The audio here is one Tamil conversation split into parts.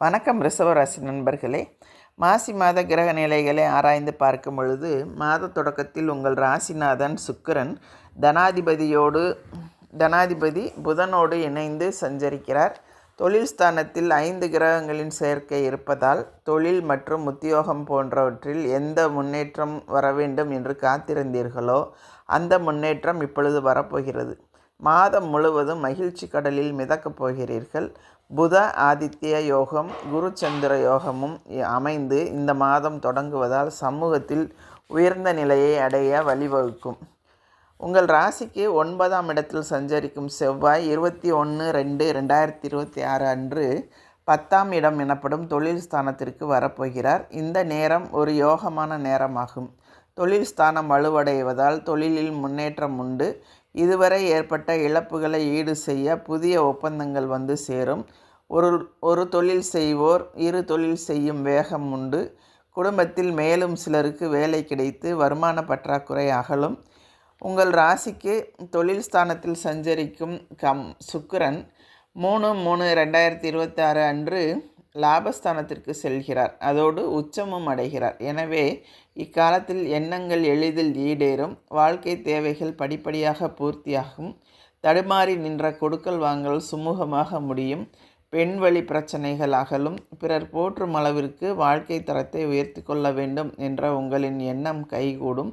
வணக்கம் ரிஷபராசி நண்பர்களே. மாசி மாத கிரக நிலைகளை ஆராய்ந்து பார்க்கும் பொழுது மாத தொடக்கத்தில் உங்கள் ராசிநாதன் சுக்கிரன் தனாதிபதி புதனோடு இணைந்து சஞ்சரிக்கிறார். தொழில் ஸ்தானத்தில் 5 கிரகங்களின் சேர்க்கை இருப்பதால் தொழில் மற்றும் உத்தியோகம் போன்றவற்றில் எந்த முன்னேற்றம் வர வேண்டும் என்று காத்திருந்தீர்களோ அந்த முன்னேற்றம் இப்பொழுது வரப்போகிறது. மாதம் முழுவதும் மகிழ்ச்சி கடலில் மிதக்கப் போகிறீர்கள். புத ஆதித்ய யோகம் குரு சந்திர யோகமும் அமைந்து இந்த மாதம் தொடங்குவதால் சமூகத்தில் உயர்ந்த நிலையை அடைய வழிவகுக்கும். உங்கள் ராசிக்கு 9ஆம் இடத்தில் சஞ்சரிக்கும் செவ்வாய் 21/2/2026 அன்று 10ஆம் இடம் எனப்படும் தொழில் ஸ்தானத்திற்கு வரப்போகிறார். இந்த நேரம் ஒரு யோகமான நேரமாகும். தொழில் ஸ்தானம் வலுவடைவதால் தொழிலில் முன்னேற்றம் உண்டு. இதுவரை ஏற்பட்ட இழப்புகளை ஈடு செய்ய புதிய ஒப்பந்தங்கள் வந்து சேரும். ஒரு தொழில் செய்வோர் 2 தொழில் செய்யும் வேகம் உண்டு. குடும்பத்தில் மேலும் சிலருக்கு வேலை கிடைத்து வருமான பற்றாக்குறை அகலும். உங்கள் ராசிக்கு தொழில் ஸ்தானத்தில் சஞ்சரிக்கும் சுக்கிரன் 3/3/2026 அன்று லாபஸ்தானத்திற்கு செல்கிறார். அதோடு உச்சமும் அடைகிறார். எனவே இக்காலத்தில் எண்ணங்கள் எளிதில் ஈடேறும். வாழ்க்கை தேவைகள் படிப்படியாக பூர்த்தியாகும். தடுமாறி நின்ற கொடுக்கல் வாங்கல் சுமூகமாக முடியும். பெண்வழி பிரச்சனைகள் அகலும். பிறர் போற்றும் அளவிற்கு வாழ்க்கை தரத்தை உயர்த்தி கொள்ள வேண்டும் என்ற உங்களின் எண்ணம் கைகூடும்.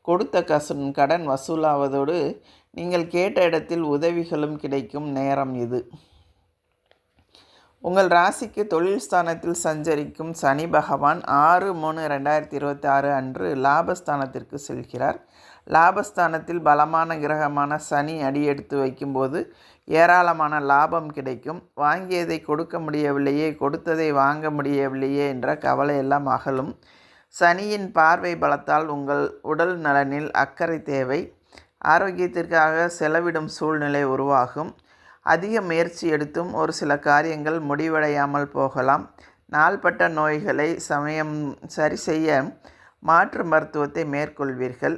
கொடுத்த கடன் வசூலாவதோடு நீங்கள் கேட்ட இடத்தில் உதவிகளும் கிடைக்கும் நேரம் இது. உங்கள் ராசிக்கு தொழில் ஸ்தானத்தில் சஞ்சரிக்கும் சனி பகவான் 6/3/2026 அன்று லாபஸ்தானத்திற்கு செல்கிறார். லாபஸ்தானத்தில் பலமான கிரகமான சனி அடியெடுத்து வைக்கும்போது ஏராளமான லாபம் கிடைக்கும். வாங்கியதை கொடுக்க முடியவில்லையே, கொடுத்ததை வாங்க முடியவில்லையே என்ற கவலையெல்லாம் அகலும். சனியின் பார்வை பலத்தால் உங்கள் உடல் நலனில் அக்கறை தேவை. ஆரோக்கியத்திற்காக செலவிடும் சூழ்நிலை உருவாகும். அதிக முயற்சி எடுத்தும் ஒரு சில காரியங்கள் முடிவடையாமல் போகலாம். நாள்பட்ட நோய்களை சரி செய்ய மாற்று மருத்துவத்தை மேற்கொள்வீர்கள்.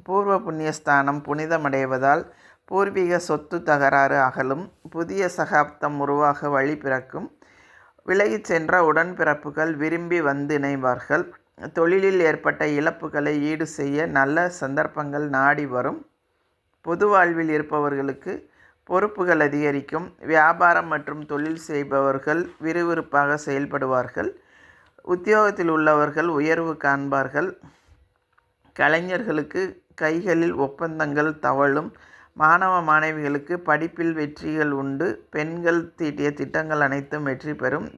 பூர்வ புண்ணியஸ்தானம் புனிதமடைவதால் பூர்வீக சொத்து தகராறு அகலும். புதிய சகாப்தம் உருவாக வழி பிறக்கும். விலகிச் சென்ற உடன்பிறப்புகள் விரும்பி வந்து இணைவார்கள். தொழிலில் ஏற்பட்ட இழப்புகளை ஈடு செய்ய நல்ல சந்தர்ப்பங்கள் நாடி வரும். பொது வாழ்வில் இருப்பவர்களுக்கு பொறுப்புகள் அதிகரிக்கும். வியாபாரம் மற்றும் தொழில் செய்பவர்கள் விறுவிறுப்பாக செயல்படுவார்கள். உத்தியோகத்தில் உள்ளவர்கள் உயர்வு காண்பார்கள். கலைஞர்களுக்கு கைகளில் ஒப்பந்தங்கள் தவழும். மாணவ மாணவிகளுக்கு படிப்பில் வெற்றிகள் உண்டு. பெண்கள் தீட்டிய திட்டங்கள் அனைத்தும் வெற்றி பெறும்.